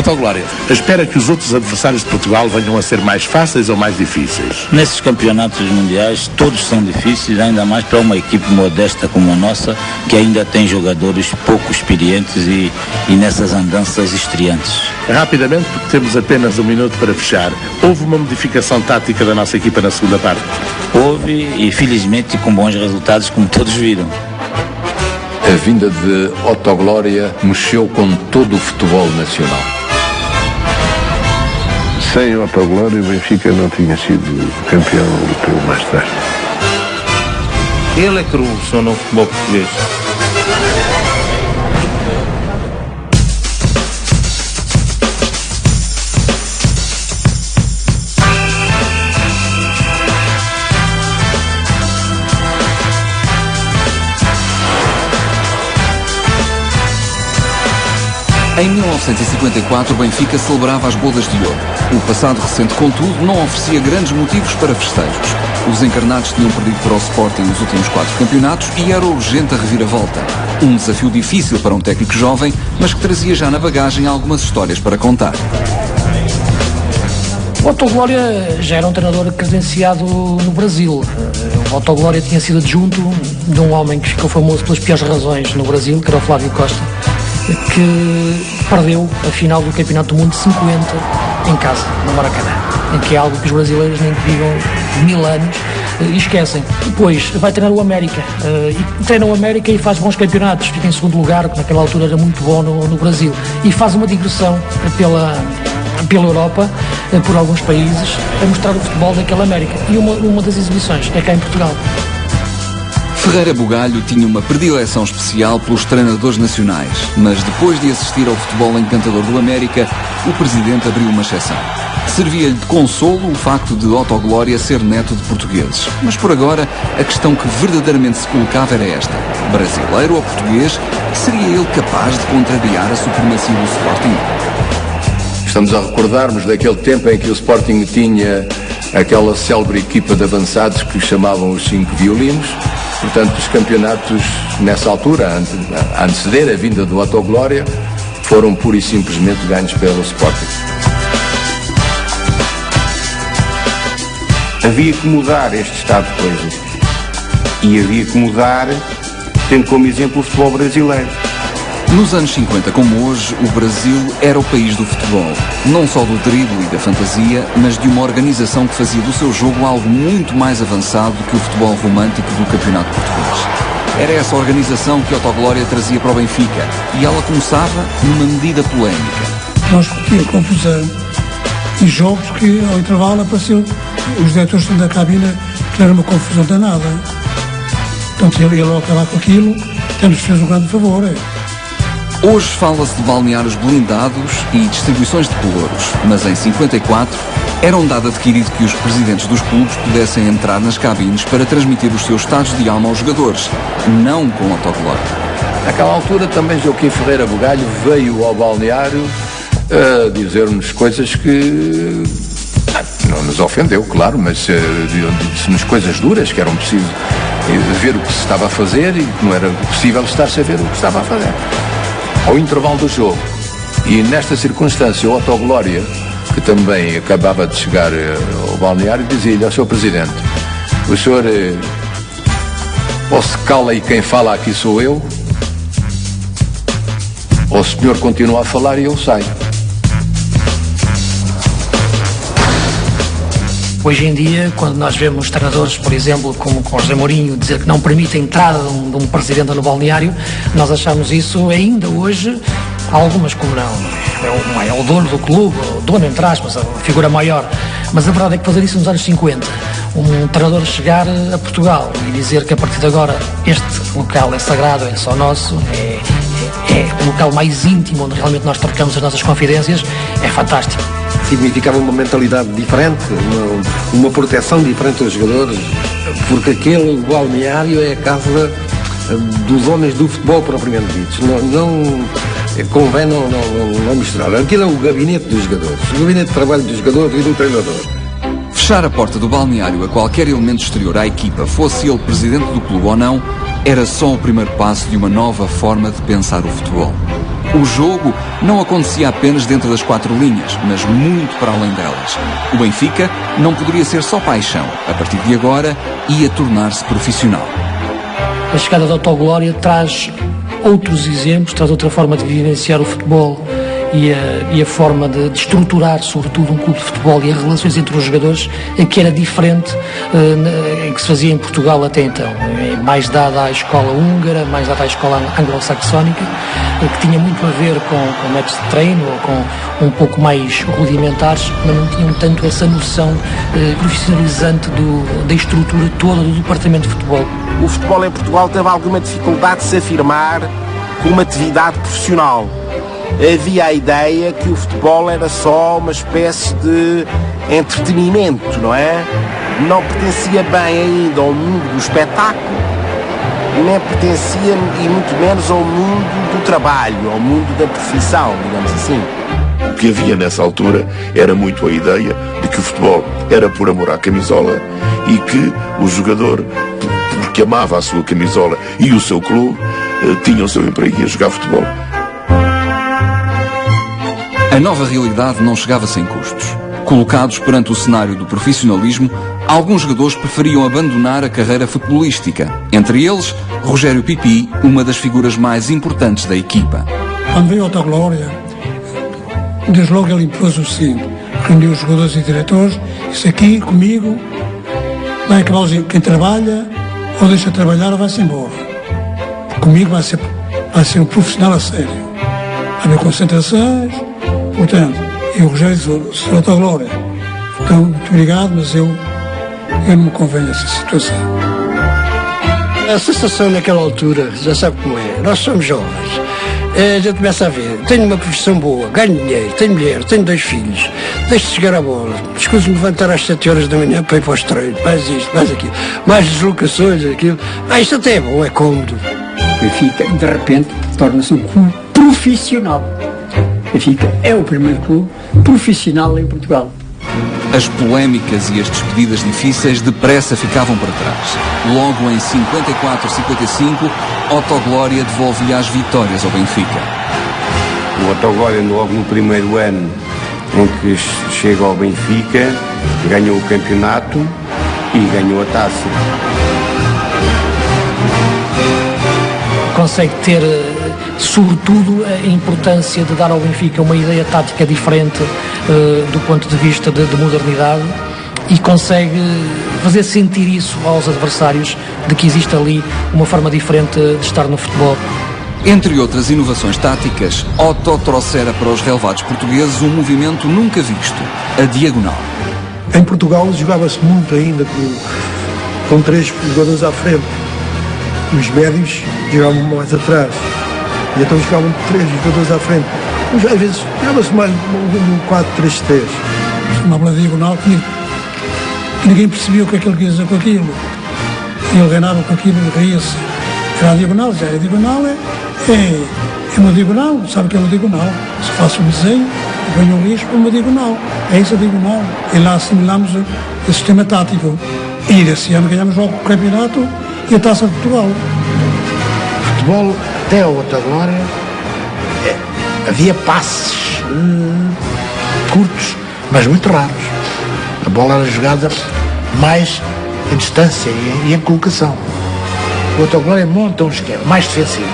Glória, espera que os outros adversários de Portugal venham a ser mais fáceis ou mais difíceis? Nesses campeonatos mundiais, todos são difíceis, ainda mais para uma equipe modesta como a nossa, que ainda tem jogadores pouco experientes e nessas andanças estreantes. Rapidamente, porque temos apenas um minuto para fechar, houve uma modificação tática da nossa equipa na segunda parte? Houve, e felizmente com bons resultados, como todos viram. A vinda de Glória mexeu com todo o futebol nacional. Sem Glória, o Benfica não tinha sido campeão europeu mais tarde. Ele é que revolucionou o futebol português. Em 1954, o Benfica celebrava as bodas de ouro. O passado recente, contudo, não oferecia grandes motivos para festejos. Os encarnados tinham perdido para o Sporting nos últimos 4 campeonatos e era urgente a reviravolta. Um desafio difícil para um técnico jovem, mas que trazia já na bagagem algumas histórias para contar. O Glória já era um treinador credenciado no Brasil. O Glória tinha sido adjunto de um homem que ficou famoso pelas piores razões no Brasil, que era o Flávio Costa, que perdeu a final do Campeonato do Mundo de 50 em casa, no Maracanã, em que é algo que os brasileiros nem digam 1000 anos e esquecem. Depois vai treinar o América, e treina o América e faz bons campeonatos, fica em segundo lugar, que naquela altura era muito bom no Brasil, e faz uma digressão pela Europa, por alguns países, a mostrar o futebol daquela América, e uma das exibições é cá em Portugal. Ferreira Bugalho tinha uma predileção especial pelos treinadores nacionais, mas depois de assistir ao futebol encantador do América, o presidente abriu uma exceção. Servia-lhe de consolo o facto de Glória ser neto de portugueses. Mas por agora, a questão que verdadeiramente se colocava era esta: brasileiro ou português, seria ele capaz de contrariar a supremacia do Sporting? Estamos a recordarmos daquele tempo em que o Sporting tinha aquela célebre equipa de avançados que chamavam os 5 violinos. Portanto, os campeonatos, nessa altura, a anteceder a vinda do Glória, foram pura e simplesmente ganhos pelo Sporting. Havia que mudar este estado de coisas. E havia que mudar, tendo como exemplo o futebol brasileiro. Nos anos 50, como hoje, o Brasil era o país do futebol. Não só do drible e da fantasia, mas de uma organização que fazia do seu jogo algo muito mais avançado que o futebol romântico do campeonato português. Era essa organização que Glória trazia para o Benfica, e ela começava numa medida polémica. Nós tínhamos confusão em jogos que, ao intervalo, apareceu os diretores da cabina, que era uma confusão danada. Portanto, ele ia logo acabar com aquilo, até-nos fez um grande favor. Hoje fala-se de balneários blindados e distribuições de pelouros, mas em 54 era um dado adquirido que os presidentes dos clubes pudessem entrar nas cabines para transmitir os seus estados de alma aos jogadores, não com Glória. Naquela altura também Joaquim Ferreira Bugalho veio ao balneário dizer-nos coisas que não nos ofendeu, claro, mas disse-nos coisas duras, que eram preciso ver o que se estava a fazer e que não era possível estar-se a ver o que se estava a fazer. Ao intervalo do jogo, e nesta circunstância o Glória, que também acabava de chegar ao balneário, dizia-lhe ao Sr. Presidente: o senhor ou se cala e quem fala aqui sou eu, ou o senhor continua a falar e eu saio. Hoje em dia, quando nós vemos treinadores, por exemplo, como com José Mourinho, dizer que não permite a entrada de um presidente no balneário, nós achamos isso ainda hoje, algumas como não, é o dono do clube, o dono entre aspas, a figura maior, mas a verdade é que fazer isso nos anos 50, um treinador chegar a Portugal e dizer que a partir de agora este local é sagrado, é só nosso, é o local mais íntimo onde realmente nós trocamos as nossas confidências, é fantástico. Significava uma mentalidade diferente, uma proteção diferente aos jogadores, porque aquele balneário é a casa dos homens do futebol propriamente ditos. Não convém não misturar. Aquilo é o gabinete dos jogadores, o gabinete de trabalho dos jogadores e do treinador. Fechar a porta do balneário a qualquer elemento exterior à equipa, fosse ele presidente do clube ou não, era só o primeiro passo de uma nova forma de pensar o futebol. O jogo não acontecia apenas dentro das 4 linhas, mas muito para além delas. O Benfica não poderia ser só paixão. A partir de agora, ia tornar-se profissional. A chegada da Autoglória traz outros exemplos, traz outra forma de vivenciar o futebol e a forma de estruturar, sobretudo, um clube de futebol e as relações entre os jogadores, que era diferente em que se fazia em Portugal até então. É mais dada à escola húngara, mais dada à escola anglo-saxónica, que tinha muito a ver com métodos de treino ou com um pouco mais rudimentares, mas não tinham tanto essa noção profissionalizante da estrutura toda do departamento de futebol. O futebol em Portugal teve alguma dificuldade de se afirmar como uma atividade profissional. Havia a ideia que o futebol era só uma espécie de entretenimento, não é? Não pertencia bem ainda ao mundo do espetáculo, nem pertencia, e muito menos, ao mundo do trabalho, ao mundo da profissão, digamos assim. O que havia nessa altura era muito a ideia de que o futebol era por amor à camisola e que o jogador, porque amava a sua camisola e o seu clube, tinha o seu emprego e ia jogar futebol. A nova realidade não chegava sem custos. Colocados perante o cenário do profissionalismo, alguns jogadores preferiam abandonar a carreira futebolística. Entre eles, Rogério Pipi, uma das figuras mais importantes da equipa. Quando veio a Autoglória, desde logo ele impôs o seguinte: reuniu os jogadores e diretores, disse: aqui comigo vai acabar quem trabalha, ou deixa trabalhar ou vai-se embora. Comigo vai ser um profissional a sério. Vai haver concentrações. Portanto, e o Rogério disse: Sr. Autoglória, então, muito obrigado, mas eu não me convenho essa situação. A sensação naquela altura, já sabe como é, nós somos jovens, a gente começa a ver, tenho uma profissão boa, ganho dinheiro, tenho mulher, tenho 2 filhos, deixo de chegar à bola, escuso-me levantar às 7 horas da manhã para ir para os treinos, mais isto, mais aquilo, mais deslocações, aquilo. Isto até é bom, é cômodo. O Benfica, de repente, torna-se um clube profissional. O Benfica é o primeiro clube profissional em Portugal. As polémicas e as despedidas difíceis depressa ficavam para trás. Logo em 54-55, Autoglória devolve-lhe as vitórias ao Benfica. O Autoglória, logo no primeiro ano em que chega ao Benfica, ganhou o campeonato e ganhou a taça. Consegue ter, sobretudo, a importância de dar ao Benfica uma ideia tática diferente do ponto de vista de modernidade, e consegue fazer sentir isso aos adversários, de que existe ali uma forma diferente de estar no futebol. Entre outras inovações táticas, Otto trouxera para os relevados portugueses um movimento nunca visto, a diagonal. Em Portugal jogava-se muito ainda com 3 jogadores à frente. Os médios jogavam mais atrás. E então jogavam 3 jogadores à frente. Mas às vezes jogava-se mais no 4-3-3. Uma bola diagonal que ninguém percebia o que é que ele queria dizer com aquilo. E ele ganhava com aquilo e ria-se. Era a diagonal, já é a diagonal, é uma diagonal, sabe o que é uma diagonal? Se faço um desenho, venho um risco para uma diagonal. É isso a diagonal. E lá assimilámos o sistema tático. E desse ano ganhámos logo o campeonato e a Taça de Portugal. Futebol, até a Autoglória, havia passes curtos, mas muito raros. A bola era jogada mais em distância e em colocação. O Autoglória monta um esquema mais defensivo.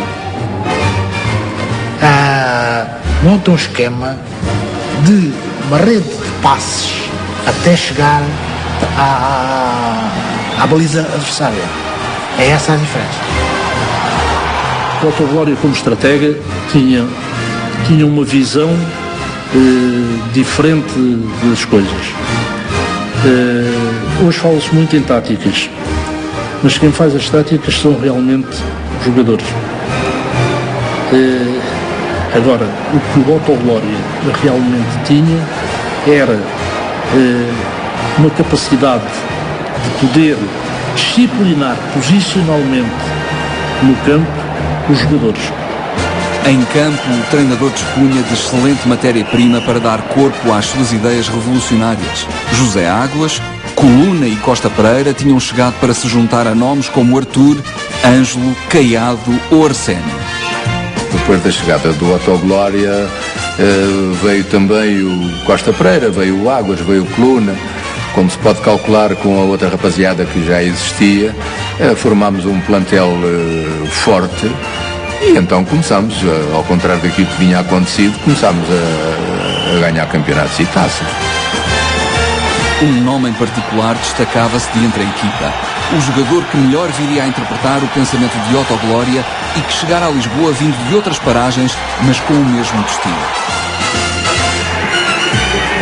Monta um esquema de uma rede de passes até chegar à baliza adversária. É essa a diferença. O Autoglória, como estratega, tinha uma visão diferente das coisas. Hoje fala-se muito em táticas, mas quem faz as táticas são realmente os jogadores. Agora, o que o Autoglória realmente tinha era uma capacidade de poder disciplinar posicionalmente no campo os jogadores. Em campo, o treinador dispunha de excelente matéria-prima para dar corpo às suas ideias revolucionárias. José Águas, Coluna e Costa Pereira tinham chegado para se juntar a nomes como Arthur, Ângelo, Caiado ou Arsénio. Depois da chegada do Autoglória, veio também o Costa Pereira, veio o Águas, veio o Coluna. Como se pode calcular, com a outra rapaziada que já existia, formámos um plantel forte e então começámos, ao contrário daquilo que vinha acontecido, começámos a ganhar campeonatos e taças. Um nome em particular destacava-se de entre a equipa. O jogador que melhor viria a interpretar o pensamento de Autoglória e que chegara a Lisboa vindo de outras paragens, mas com o mesmo destino.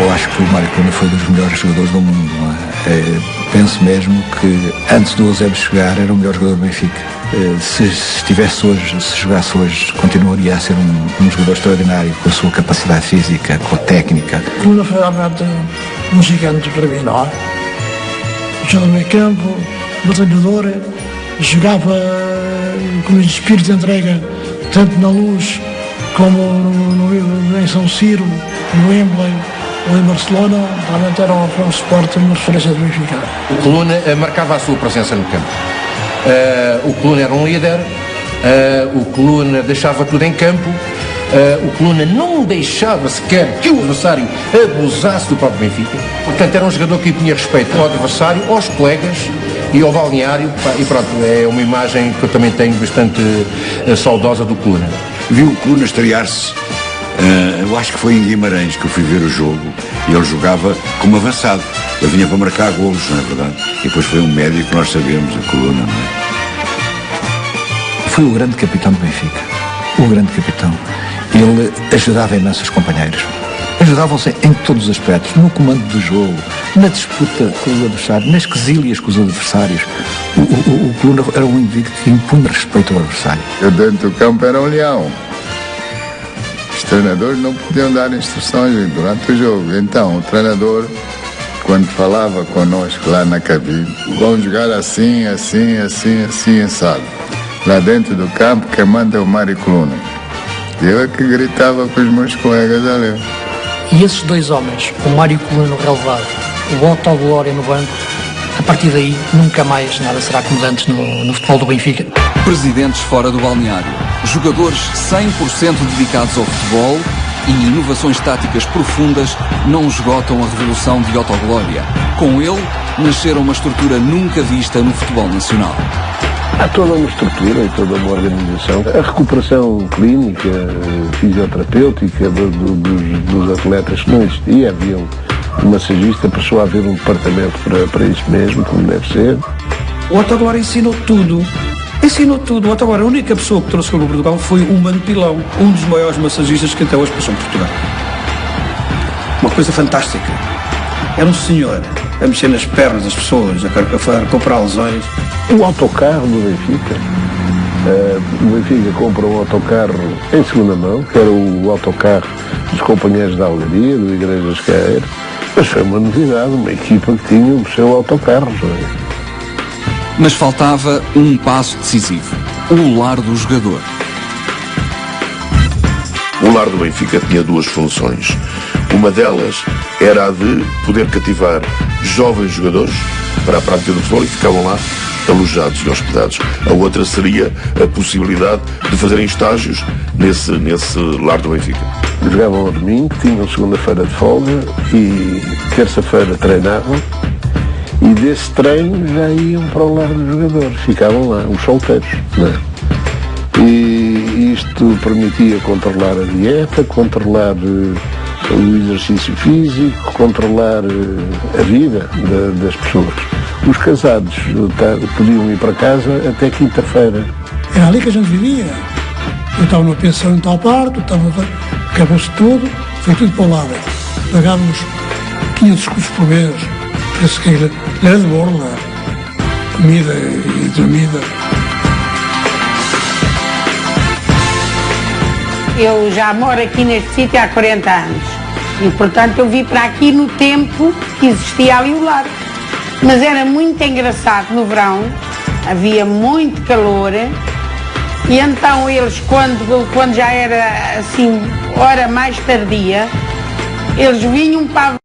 Eu acho que o Mário Coluna foi dos melhores jogadores do mundo. Não é? Penso mesmo que antes do Eusébio chegar era o melhor jogador do Benfica. Se estivesse hoje, se jogasse hoje, continuaria a ser um jogador extraordinário, com a sua capacidade física, com a técnica. Coluna foi realmente um gigante para mim, não é? Jogador no meio campo, batalhador, jogava com um espírito de entrega, tanto na Luz como em São Ciro, no Wembley ou em Barcelona. Realmente era um suporte, uma referência do Benfica. O Coluna marcava a sua presença no campo. O Coluna era um líder, o Coluna deixava tudo em campo, o Coluna não deixava sequer que o adversário abusasse do próprio Benfica. Portanto, era um jogador que tinha respeito ao adversário, aos colegas e ao balneário. E pronto, é uma imagem que eu também tenho bastante saudosa do Coluna. Vi o Coluna estrear-se, eu acho que foi em Guimarães que eu fui ver o jogo, e ele jogava como avançado. Ele vinha para marcar golos, não é verdade? E depois foi um médio que nós sabemos, a Coluna, não é? Foi o grande capitão do Benfica. O grande capitão. Ele ajudava imenso os companheiros. Ajudavam-se em todos os aspectos, no comando do jogo, na disputa com os adversários, nas quesílias com os adversários. O Coluna era um indivíduo que impunha respeito ao adversário. Eu dentro do campo era um leão. Os treinadores não podiam dar instruções durante o jogo. Então, o treinador, quando falava conosco lá na cabine, vamos jogar assim, assim, assim, assim, assado. Lá dentro do campo, quem manda é o Mário Coluna. Eu é que gritava com os meus colegas ali. E esses dois homens, o Mário Coluna no relevado, o Autoglória no banco, a partir daí nunca mais nada será como antes no futebol do Benfica. Presidentes fora do balneário, jogadores 100% dedicados ao futebol e inovações táticas profundas não esgotam a revolução de Autoglória. Com ele, nasceram uma estrutura nunca vista no futebol nacional. Há toda uma estrutura e toda uma organização. A recuperação clínica, fisioterapêutica dos atletas não existia. Havia um massagista, passou a haver um departamento para isso mesmo, como deve ser. O Autoglória ensinou tudo. Ensinou tudo. O Autoglória, a única pessoa que trouxe para Portugal foi o Mano Pilão, um dos maiores massagistas que até hoje passou por Portugal. Uma coisa fantástica. Era um senhor a mexer nas pernas das pessoas, a comprar lesões. O autocarro do Benfica. O Benfica compra um autocarro em segunda mão, que era o autocarro dos companheiros da Algaria, do Igrejas Caeiras. Mas foi uma novidade, uma equipa que tinha o seu autocarro. Mas faltava um passo decisivo: o lar do jogador. O lar do Benfica tinha duas funções. Uma delas era a de poder cativar jovens jogadores para a prática do futebol e ficavam lá alojados e hospedados. A outra seria a possibilidade de fazerem estágios nesse lar do Benfica. Jogavam ao domingo, tinham segunda-feira de folga e terça-feira treinavam, e desse treino já iam para o lar dos jogadores, ficavam lá, os solteiros, não é? E isto permitia controlar a dieta, controlar o exercício físico, controlar a vida das pessoas. Os casados podiam ir para casa até quinta-feira. Era ali que a gente vivia. Eu estava numa pensão em tal parte, acabou-se tudo, foi tudo para o lado. Pagávamos 500 custos por mês. Parece que era de borla, comida e dormida. Eu já moro aqui neste sítio há 40 anos e, portanto, eu vim para aqui no tempo que existia ali o lar. Mas era muito engraçado no verão, havia muito calor e então eles, quando já era assim, hora mais tardia, eles vinham para